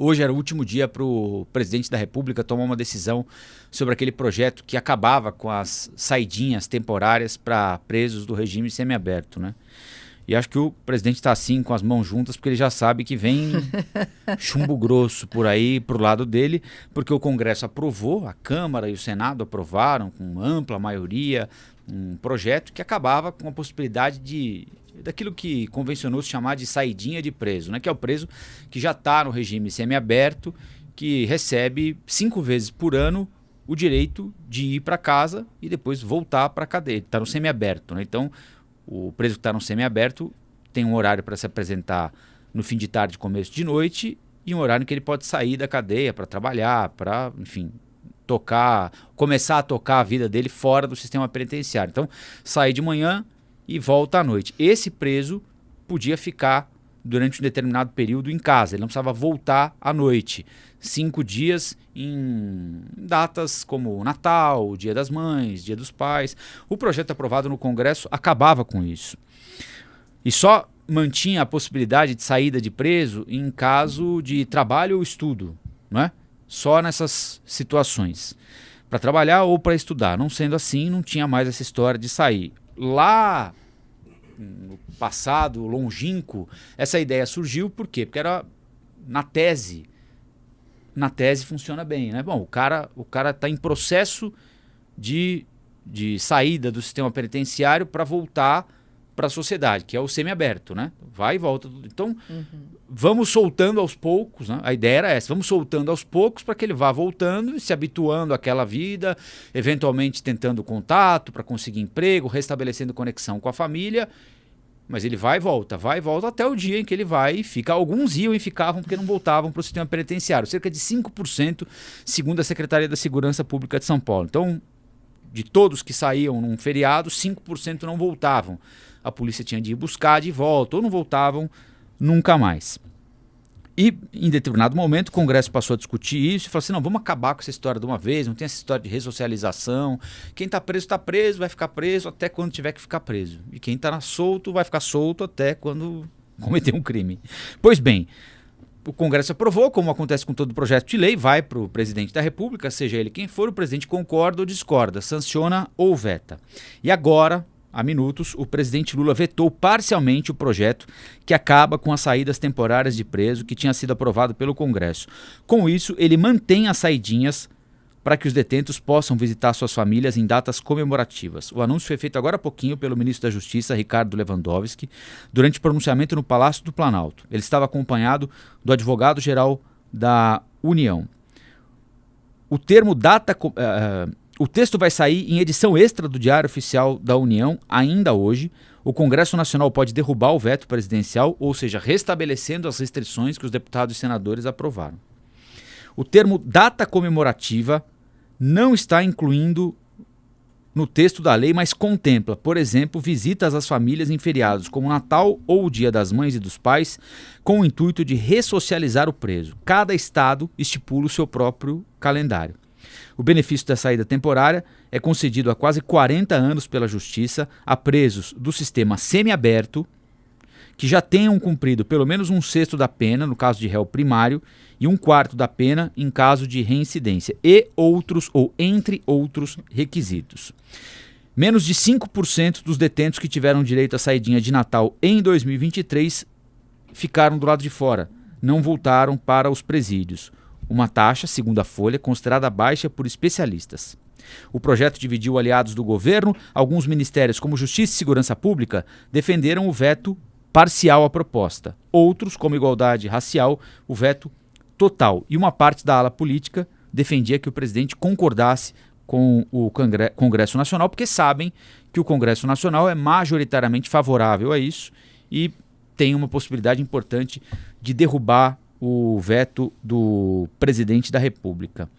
Hoje era o último dia para o presidente da República tomar uma decisão sobre aquele projeto que acabava com as saidinhas temporárias para presos do regime semiaberto, né? E acho que o presidente está assim, com as mãos juntas, porque ele já sabe que vem chumbo grosso por aí, pro lado dele, porque o Congresso aprovou, a Câmara e o Senado aprovaram com ampla maioria um projeto que acabava com a possibilidade daquilo que convencionou se chamar de saidinha de preso, né? Que é o preso que já está no regime semiaberto, que recebe 5 vezes por ano o direito de ir para casa e depois voltar para a cadeia. Ele está no semiaberto, né? Então, o preso que está no semiaberto tem um horário para se apresentar no fim de tarde, começo de noite, e um horário em que ele pode sair da cadeia para trabalhar, para, enfim, começar a tocar a vida dele fora do sistema penitenciário. Então, sai de manhã e volta à noite. Esse preso podia ficar durante um determinado período em casa, ele não precisava voltar à noite. 5 dias em datas como Natal, Dia das Mães, Dia dos Pais. O projeto aprovado no Congresso acabava com isso. E só mantinha a possibilidade de saída de preso em caso de trabalho ou estudo, não é? Só nessas situações. Para trabalhar ou para estudar. Não sendo assim, não tinha mais essa história de sair. Lá no passado longínquo, essa ideia surgiu por quê? Porque era na tese funciona bem, né? Bom, o cara está em processo de saída do sistema penitenciário para voltar para a sociedade, que é o semiaberto, né? Vai e volta. Então, vamos soltando aos poucos, né? A ideia era essa, vamos soltando aos poucos para que ele vá voltando e se habituando àquela vida, eventualmente tentando contato para conseguir emprego, restabelecendo conexão com a família. Mas ele vai e volta até o dia em que ele vai e fica. Alguns iam e ficavam porque não voltavam para o sistema penitenciário. Cerca de 5%, segundo a Secretaria da Segurança Pública de São Paulo. Então, de todos que saíam num feriado, 5% não voltavam. A polícia tinha de ir buscar de volta, ou não voltavam nunca mais. E, em determinado momento, o Congresso passou a discutir isso e falou assim, não, vamos acabar com essa história de uma vez, não tem essa história de ressocialização. Quem está preso, vai ficar preso até quando tiver que ficar preso. E quem está solto, vai ficar solto até quando cometer um crime. Pois bem, o Congresso aprovou, como acontece com todo projeto de lei, vai para o presidente da República, seja ele quem for, o presidente concorda ou discorda, sanciona ou veta. E agora, há minutos, o presidente Lula vetou parcialmente o projeto que acaba com as saídas temporárias de preso que tinha sido aprovado pelo Congresso. Com isso, ele mantém as saidinhas para que os detentos possam visitar suas famílias em datas comemorativas. O anúncio foi feito agora há pouquinho pelo ministro da Justiça, Ricardo Lewandowski, durante pronunciamento no Palácio do Planalto. Ele estava acompanhado do advogado-geral da União. O texto vai sair em edição extra do Diário Oficial da União ainda hoje. O Congresso Nacional pode derrubar o veto presidencial, ou seja, restabelecendo as restrições que os deputados e senadores aprovaram. O termo data comemorativa não está incluindo no texto da lei, mas contempla, por exemplo, visitas às famílias em feriados como Natal ou o Dia das Mães e dos Pais, com o intuito de ressocializar o preso. Cada estado estipula o seu próprio calendário. O benefício da saída temporária é concedido há quase 40 anos pela Justiça a presos do sistema semiaberto que já tenham cumprido pelo menos 1/6 da pena, no caso de réu primário, e 1/4 da pena em caso de reincidência, e outros ou entre outros requisitos. Menos de 5% dos detentos que tiveram direito à saidinha de Natal em 2023 ficaram do lado de fora, não voltaram para os presídios. Uma taxa, segundo a Folha, considerada baixa por especialistas. O projeto dividiu aliados do governo. Alguns ministérios, como Justiça e Segurança Pública, defenderam o veto parcial à proposta. Outros, como Igualdade Racial, o veto total. E uma parte da ala política defendia que o presidente concordasse com o Congresso Nacional, porque sabem que o Congresso Nacional é majoritariamente favorável a isso e tem uma possibilidade importante de derrubar o veto do presidente da República.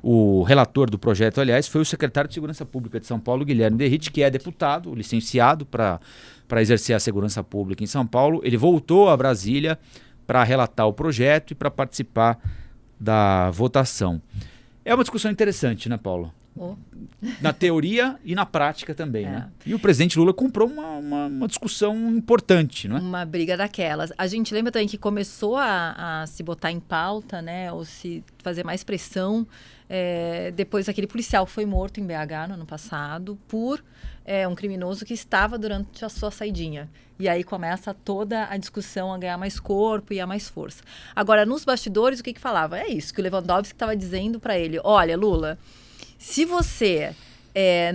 O relator do projeto, aliás, foi o secretário de Segurança Pública de São Paulo, Guilherme Derrite, que é deputado, licenciado para exercer a segurança pública em São Paulo. Ele voltou a Brasília para relatar o projeto e para participar da votação. É uma discussão interessante, né, Paulo? na teoria e na prática também, É. né? E o presidente Lula comprou uma discussão importante, não é? Uma briga daquelas. A gente lembra também que começou a se botar em pauta, né? Ou se fazer mais pressão depois daquele policial que foi morto em BH no ano passado por um criminoso que estava durante a sua saidinha. E aí começa toda a discussão a ganhar mais corpo e a mais força. Agora, nos bastidores, o que falava? É isso, que o Lewandowski estava dizendo para ele: olha, Lula, se você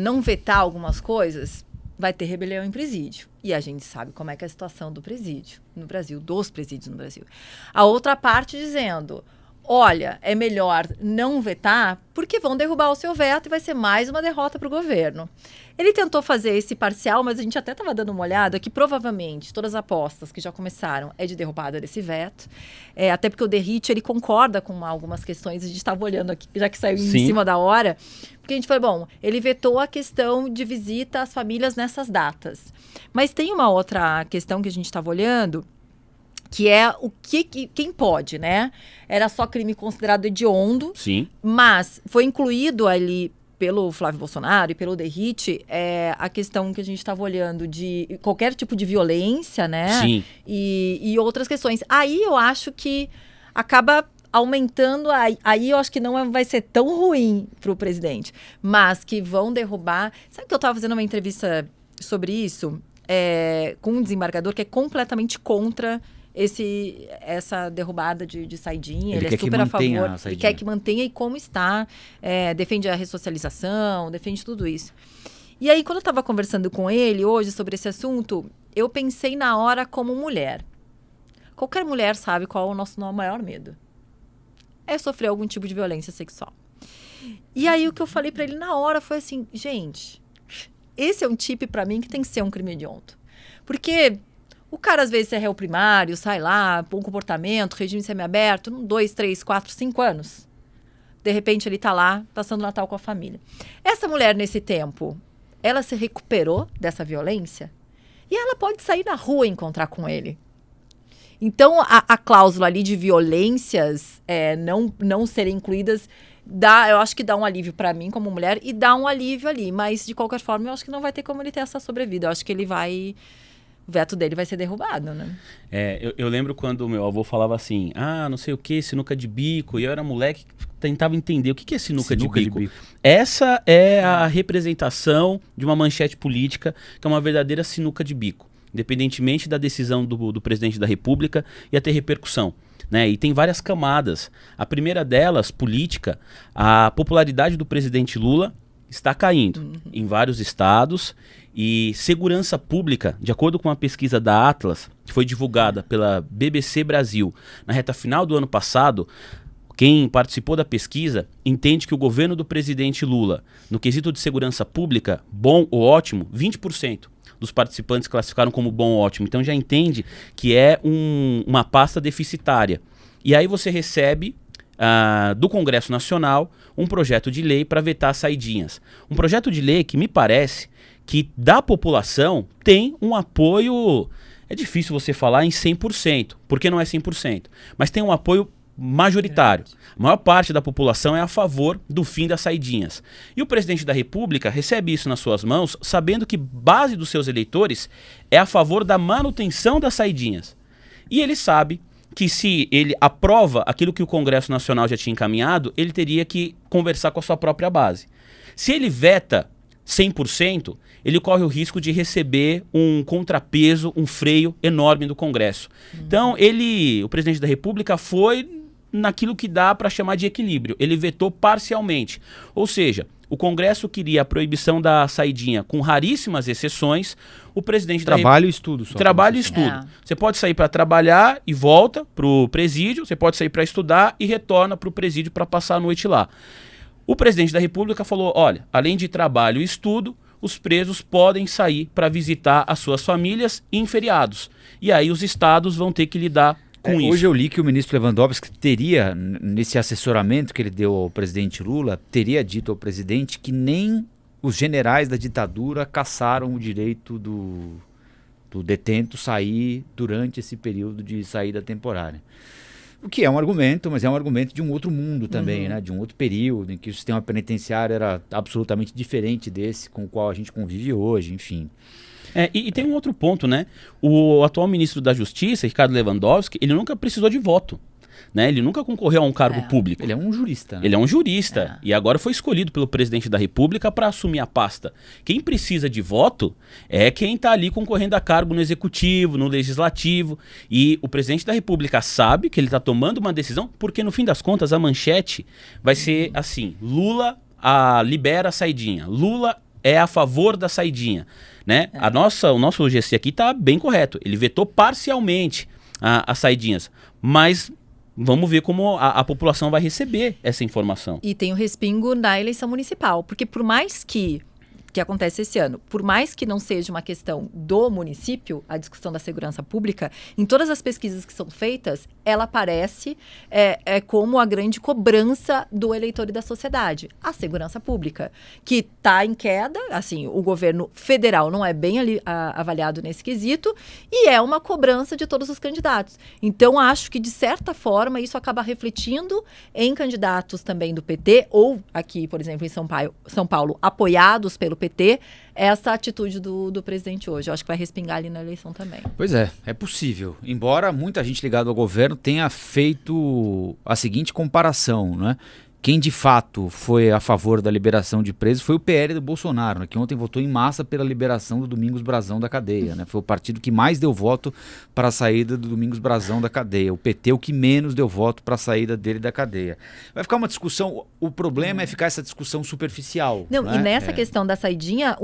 não vetar algumas coisas, vai ter rebelião em presídio. E a gente sabe como é que é a situação do presídio no Brasil, dos presídios no Brasil. A outra parte dizendo: olha, é melhor não vetar porque vão derrubar o seu veto e vai ser mais uma derrota para o governo. Ele tentou fazer esse parcial, mas a gente até estava dando uma olhada que provavelmente todas as apostas que já começaram é de derrubada desse veto. Até porque o Derrite, ele concorda com algumas questões, a gente estava olhando aqui, já que saiu em cima da hora, porque a gente falou, bom, ele vetou a questão de visita às famílias nessas datas. Mas tem uma outra questão que a gente estava olhando, que é quem pode, né? Era só crime considerado hediondo, Sim. Mas foi incluído ali pelo Flávio Bolsonaro e pelo Derrite a questão que a gente estava olhando de qualquer tipo de violência, né? Sim. E outras questões. Aí eu acho que acaba aumentando, aí eu acho que não vai ser tão ruim para o presidente, mas que vão derrubar. Sabe que eu estava fazendo uma entrevista sobre isso com um desembargador que é completamente contra essa derrubada de saidinha, ele é super a favor, ele quer que mantenha e como está, defende a ressocialização, defende tudo isso. E aí, quando eu estava conversando com ele hoje sobre esse assunto, eu pensei na hora como mulher. Qualquer mulher sabe qual é o nosso maior medo. É sofrer algum tipo de violência sexual. E aí, o que eu falei para ele na hora foi assim, gente, esse é um tipo para mim que tem que ser um crime hediondo. Porque o cara, às vezes, é réu primário, sai lá, bom comportamento, regime semiaberto, 2, 3, 4, 5 anos. De repente, ele tá lá, passando o Natal com a família. Essa mulher, nesse tempo, ela se recuperou dessa violência? E ela pode sair na rua e encontrar com ele. Então, a cláusula ali de violências não serem incluídas, eu acho que dá um alívio para mim, como mulher, e dá um alívio ali. Mas, de qualquer forma, eu acho que não vai ter como ele ter essa sobrevida. Eu acho que ele vai... O veto dele vai ser derrubado, né? Eu lembro quando o meu avô falava assim, não sei o que, sinuca de bico, e eu era moleque, tentava entender o que é sinuca de bico. Essa é a representação de uma manchete política, que é uma verdadeira sinuca de bico. Independentemente da decisão do presidente da República, ia ter repercussão. Né? E tem várias camadas. A primeira delas, política, a popularidade do presidente Lula está caindo em vários estados. E segurança pública, de acordo com uma pesquisa da Atlas, que foi divulgada pela BBC Brasil na reta final do ano passado, quem participou da pesquisa entende que o governo do presidente Lula, no quesito de segurança pública, bom ou ótimo, 20% dos participantes classificaram como bom ou ótimo. Então já entende que é uma pasta deficitária. E aí você recebe do Congresso Nacional um projeto de lei para vetar saidinhas. Um projeto de lei que me parece que da população tem um apoio, é difícil você falar em 100%, porque não é 100%, mas tem um apoio majoritário. A maior parte da população é a favor do fim das saidinhas. E o presidente da República recebe isso nas suas mãos, sabendo que base dos seus eleitores é a favor da manutenção das saidinhas. E ele sabe que se ele aprova aquilo que o Congresso Nacional já tinha encaminhado, ele teria que conversar com a sua própria base. Se ele veta 100%, ele corre o risco de receber um contrapeso, um freio enorme do Congresso. Então, o presidente da República foi naquilo que dá para chamar de equilíbrio. Ele vetou parcialmente. Ou seja, o Congresso queria a proibição da saidinha com raríssimas exceções. O presidente da Trabalho e estudo só. Trabalho e estudo. Você pode sair para trabalhar e volta para o presídio, você pode sair para estudar e retorna para o presídio para passar a noite lá. O presidente da República falou, olha, além de trabalho e estudo, os presos podem sair para visitar as suas famílias em feriados. E aí os estados vão ter que lidar com isso. Hoje eu li que o ministro Lewandowski teria, nesse assessoramento que ele deu ao presidente Lula, teria dito ao presidente que nem os generais da ditadura caçaram o direito do detento sair durante esse período de saída temporária. O que é um argumento, mas é um argumento de um outro mundo também, né? De um outro período em que o sistema penitenciário era absolutamente diferente desse com o qual a gente convive hoje, enfim. E tem um outro ponto, né? O atual ministro da Justiça, Ricardo Lewandowski, ele nunca precisou de voto. Né? Ele nunca concorreu a um cargo público. Ele é um jurista. Né? Ele é um jurista. E agora foi escolhido pelo presidente da República para assumir a pasta. Quem precisa de voto é quem está ali concorrendo a cargo no executivo, no legislativo. E o presidente da República sabe que ele está tomando uma decisão, porque no fim das contas a manchete vai ser assim: Lula libera a saidinha. Lula é a favor da saidinha. Né? O nosso GC aqui está bem correto. Ele vetou parcialmente as saidinhas. Mas vamos ver como a população vai receber essa informação. E tem o respingo na eleição municipal, porque por mais que acontece esse ano, por mais que não seja uma questão do município, a discussão da segurança pública, em todas as pesquisas que são feitas, ela aparece como a grande cobrança do eleitor e da sociedade. A segurança pública, que está em queda, assim, o governo federal não é bem avaliado nesse quesito, e é uma cobrança de todos os candidatos. Então, acho que, de certa forma, isso acaba refletindo em candidatos também do PT, ou aqui, por exemplo, em São Paulo, apoiados pelo PT, essa atitude do presidente hoje. Eu acho que vai respingar ali na eleição também. Pois é possível. Embora muita gente ligada ao governo tenha feito a seguinte comparação, né? Quem de fato foi a favor da liberação de presos foi o PL do Bolsonaro, né, que ontem votou em massa pela liberação do Domingos Brazão da cadeia. Né? Foi o partido que mais deu voto para a saída do Domingos Brazão da cadeia. O PT o que menos deu voto para a saída dele da cadeia. Vai ficar uma discussão, o problema é ficar essa discussão superficial. Não, né? E nessa questão da saidinha,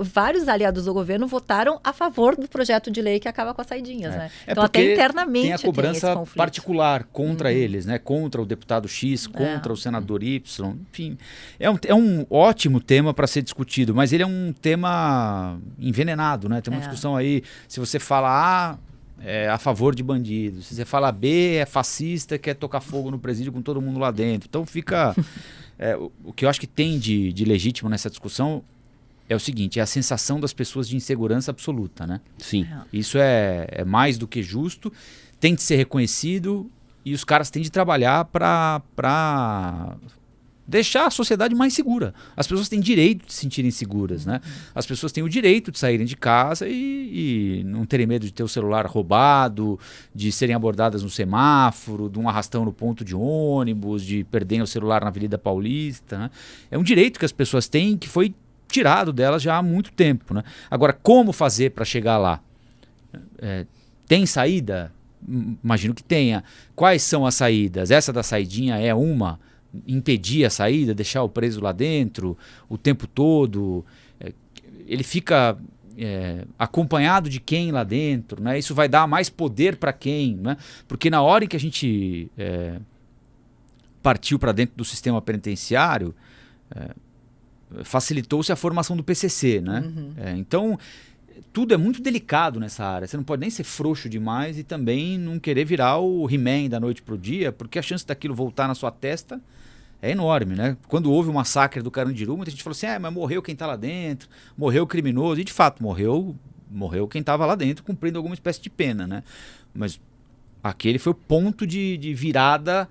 vários aliados do governo votaram a favor do projeto de lei que acaba com as saidinhas. Né? Então até internamente tem a cobrança particular contra eles, né? Contra o deputado X, contra o senador Y, enfim. É um ótimo tema para ser discutido, mas ele é um tema envenenado, né? Tem uma discussão aí, se você fala A, é a favor de bandidos, se você fala B, é fascista, quer tocar fogo no presídio com todo mundo lá dentro. Então fica... o que eu acho que tem de legítimo nessa discussão é o seguinte, é a sensação das pessoas de insegurança absoluta, né? Sim. Isso é mais do que justo, tem de ser reconhecido. E os caras têm de trabalhar para deixar a sociedade mais segura. As pessoas têm direito de se sentirem seguras, né? As pessoas têm o direito de saírem de casa e não terem medo de ter o celular roubado, de serem abordadas no semáforo, de um arrastão no ponto de ônibus, de perderem o celular na Avenida Paulista. Né? É um direito que as pessoas têm que foi tirado delas já há muito tempo. Né? Agora, como fazer para chegar lá? Tem saída? Imagino que tenha. Quais são as saídas? Essa da saidinha é uma? Impedir a saída, deixar o preso lá dentro o tempo todo? Ele fica acompanhado de quem lá dentro? Né? Isso vai dar mais poder para quem? Né? Porque na hora em que a gente partiu para dentro do sistema penitenciário, facilitou-se a formação do PCC. Né? Então... tudo é muito delicado nessa área. Você não pode nem ser frouxo demais e também não querer virar o He-Man da noite pro dia, porque a chance daquilo voltar na sua testa é enorme, né? Quando houve o massacre do Carandiru, muita gente falou assim, mas morreu quem tá lá dentro, morreu o criminoso, e de fato, morreu quem estava lá dentro cumprindo alguma espécie de pena, né? Mas aquele foi o ponto de virada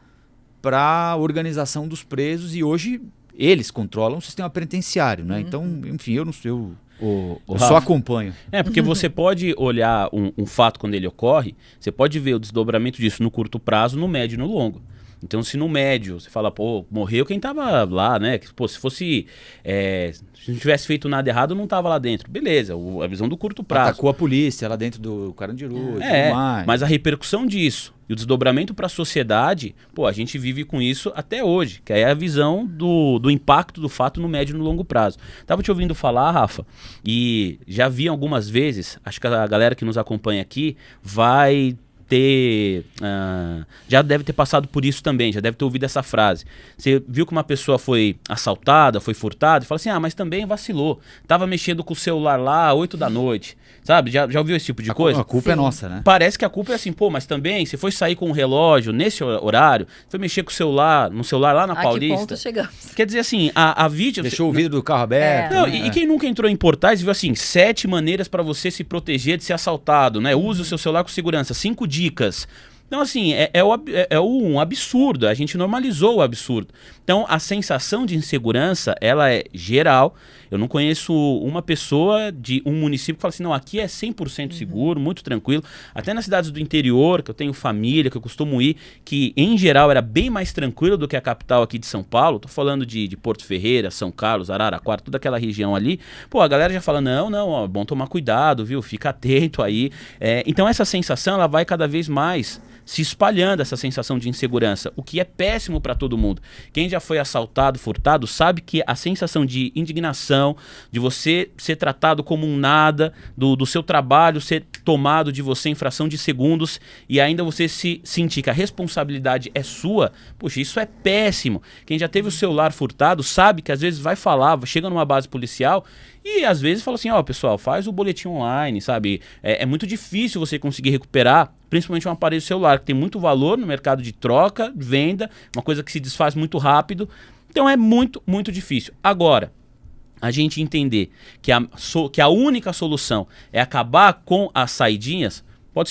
para a organização dos presos e hoje eles controlam o sistema penitenciário, né? Então, enfim, eu não sei... Eu só acompanho. Porque você pode olhar um fato quando ele ocorre, você pode ver o desdobramento disso no curto prazo, no médio e no longo. Então, se no médio você fala, morreu quem tava lá, né? Se fosse... se não tivesse feito nada errado, não tava lá dentro. Beleza, a visão do curto prazo. Atacou a polícia lá dentro do Carandiru e tudo mais. Mas a repercussão disso e o desdobramento para a sociedade, a gente vive com isso até hoje, que é a visão do impacto do fato no médio e no longo prazo. Tava te ouvindo falar, Rafa, e já vi algumas vezes, acho que a galera que nos acompanha aqui vai já deve ter passado por isso também, já deve ter ouvido essa frase. Você viu que uma pessoa foi assaltada, foi furtada, e fala assim, mas também vacilou, tava mexendo com o celular lá às 8 da noite, sabe? Já ouviu esse tipo de coisa? A culpa é nossa, né? Parece que a culpa é assim, mas também, você foi sair com um relógio nesse horário, foi mexer com no celular lá na Paulista. A que ponto chegamos? Quer dizer assim, a vídeo... Deixou o vidro do carro aberto. Não, e quem nunca entrou em portais viu assim, 7 maneiras para você se proteger de ser assaltado, né? Use o seu celular com segurança, 5 dicas. Então, assim, é um absurdo. A gente normalizou o absurdo. Então, a sensação de insegurança, ela é geral. Eu não conheço uma pessoa de um município que fala assim, não, aqui é 100% seguro, muito tranquilo. Até nas cidades do interior, que eu tenho família, que eu costumo ir, que em geral era bem mais tranquilo do que a capital aqui de São Paulo. Tô falando de Porto Ferreira, São Carlos, Araraquara, toda aquela região ali. Pô, a galera já fala, não, ó, é bom tomar cuidado, viu? Fica atento aí. Então essa sensação, ela vai cada vez mais se espalhando, essa sensação de insegurança, o que é péssimo para todo mundo. Quem já foi assaltado, furtado, sabe que a sensação de indignação, de você ser tratado como um nada, do seu trabalho ser tomado de você em fração de segundos e ainda você se sentir que a responsabilidade é sua, poxa, isso é péssimo. Quem já teve o celular furtado sabe que às vezes vai falar, chega numa base policial e às vezes fala assim, ó, pessoal, faz o boletim online, sabe? É muito difícil você conseguir recuperar, principalmente um aparelho celular, que tem muito valor no mercado de troca, venda, uma coisa que se desfaz muito rápido. Então é muito, muito difícil. Agora, a gente entender que a única solução é acabar com as saidinhas, pode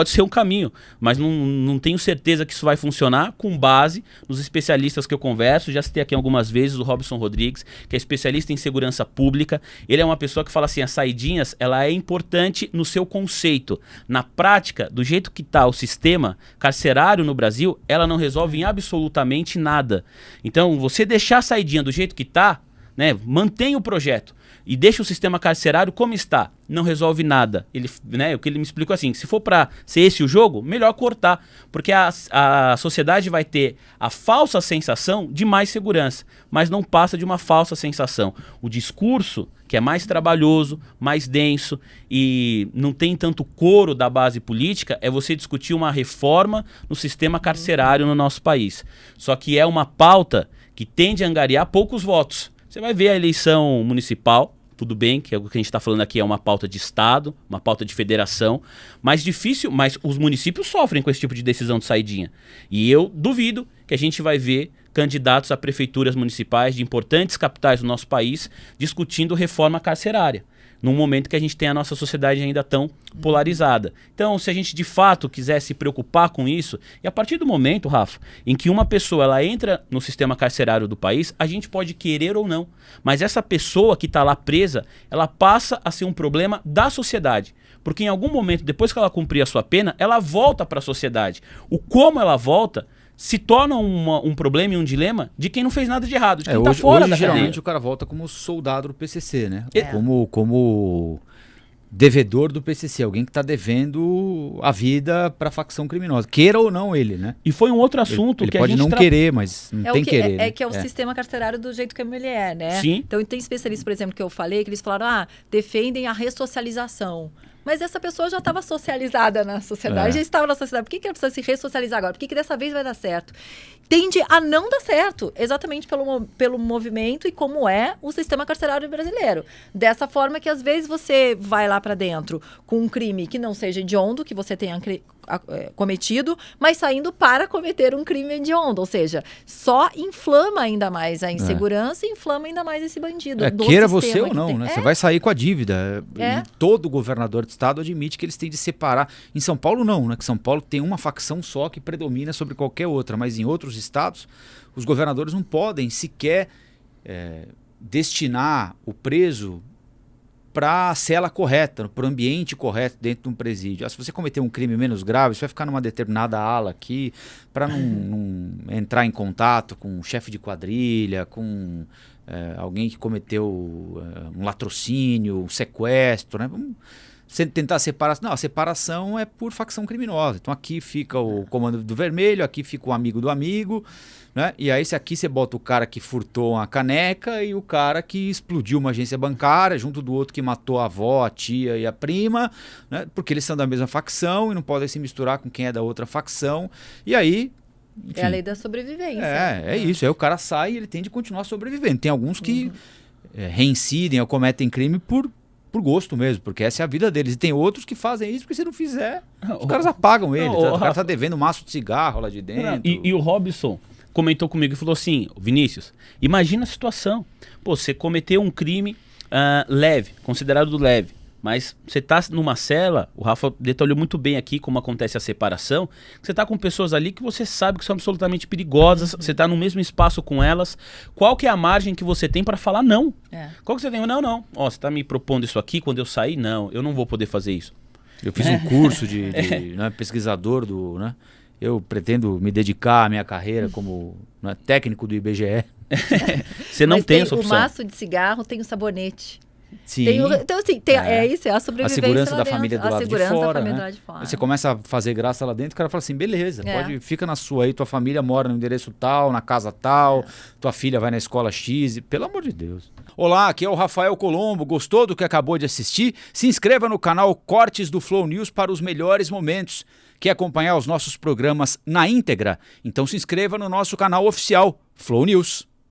ser um caminho, mas não tenho certeza que isso vai funcionar com base nos especialistas que eu converso. Já citei aqui algumas vezes o Robson Rodrigues, que é especialista em segurança pública. Ele é uma pessoa que fala assim, as saidinhas, ela é importante no seu conceito. Na prática, do jeito que está o sistema carcerário no Brasil, ela não resolve em absolutamente nada. Então, você deixar a saidinha do jeito que está, né, mantém o projeto e deixa o sistema carcerário como está, não resolve nada. O que ele me explicou assim, se for para ser esse o jogo, melhor cortar, porque a sociedade vai ter a falsa sensação de mais segurança, mas não passa de uma falsa sensação. O discurso, que é mais trabalhoso, mais denso e não tem tanto coro da base política, é você discutir uma reforma no sistema carcerário no nosso país. Só que é uma pauta que tende a angariar poucos votos. Você vai ver a eleição municipal, tudo bem, que é o que a gente está falando aqui é uma pauta de estado, uma pauta de federação, mais difícil, mas os municípios sofrem com esse tipo de decisão de saidinha. E eu duvido que a gente vai ver candidatos a prefeituras municipais de importantes capitais do nosso país discutindo reforma carcerária, num momento que a gente tem a nossa sociedade ainda tão polarizada. Então, se a gente de fato quiser se preocupar com isso, e a partir do momento, Rafa, em que uma pessoa ela entra no sistema carcerário do país, a gente pode querer ou não, mas essa pessoa que está lá presa, ela passa a ser um problema da sociedade. Porque em algum momento, depois que ela cumprir a sua pena, ela volta para a sociedade. O como ela volta se torna um problema e um dilema de quem não fez nada de errado, de quem está fora da geralmente cadeia. o cara volta como soldado do PCC, né? Como devedor do PCC, alguém que está devendo a vida para a facção criminosa, queira ou não ele, né? E foi um outro assunto ele que pode a gente não querer, mas não tem querer. É que é o sistema carcerário do jeito que ele é, né? Sim. Então tem especialistas, por exemplo, que eu falei, que eles falaram, defendem a ressocialização. Mas essa pessoa já estava socializada na sociedade, já estava na sociedade. Por que ela precisa se ressocializar agora? Por que dessa vez vai dar certo? Tende a não dar certo, exatamente pelo movimento e como é o sistema carcerário brasileiro. Dessa forma que, às vezes, você vai lá para dentro com um crime que não seja hediondo, que você tenha cometido, mas saindo para cometer um crime hediondo. Ou seja, só inflama ainda mais a insegurança e inflama ainda mais esse bandido. Queira você ou não, né? Você vai sair com a dívida. E todo governador de estado admite que eles têm de separar. Em São Paulo não, né? Que São Paulo tem uma facção só que predomina sobre qualquer outra, mas em outros estados os governadores não podem sequer destinar o preso para a cela correta, para o ambiente correto dentro de um presídio. Se você cometer um crime menos grave, você vai ficar numa determinada ala aqui para não entrar em contato com um chefe de quadrilha, com alguém que cometeu um latrocínio, um sequestro, né? Vamos tentar separar. Não, a separação é por facção criminosa. Então aqui fica o comando do vermelho, aqui fica o amigo do amigo, né? E aí se aqui você bota o cara que furtou uma caneca e o cara que explodiu uma agência bancária junto do outro que matou a avó, a tia e a prima, né? Porque eles são da mesma facção e não podem se misturar com quem é da outra facção. E aí... Enfim, é a lei da sobrevivência. É isso. Aí o cara sai e ele tem de continuar sobrevivendo. Tem alguns que reincidem ou cometem crime por gosto mesmo, porque essa é a vida deles. E tem outros que fazem isso porque se não fizer, os caras apagam ele. O cara tá devendo um maço de cigarro lá de dentro. E o Robson comentou comigo e falou assim, Vinícius, imagina a situação. Pô, você cometeu um crime leve, considerado leve. Mas você tá numa cela, o Rafa detalhou muito bem aqui como acontece a separação, você tá com pessoas ali que você sabe que são absolutamente perigosas, você tá no mesmo espaço com elas. Qual que é a margem que você tem para falar não? Qual que você tem? Não. Ó, você tá me propondo isso aqui, quando eu sair, não, eu não vou poder fazer isso. Eu fiz um curso de né, pesquisador do... Né, eu pretendo me dedicar à minha carreira como técnico do IBGE. Você não tem essa opção. O maço de cigarro tem o sabonete. Sim. Então, assim, é isso, é a sobrevivência. A segurança lá da família do a lado de segurança fora. Da família Né? do lado de fora. Você começa a fazer graça lá dentro, o cara fala assim, beleza, fica na sua aí, tua família mora no endereço tal, na casa tal, tua filha vai na escola X, pelo amor de Deus. Olá, aqui é o Rafael Colombo. Gostou do que acabou de assistir? Se inscreva no canal Cortes do Flow News para os melhores momentos. Quer acompanhar os nossos programas na íntegra? Então se inscreva no nosso canal oficial, Flow News.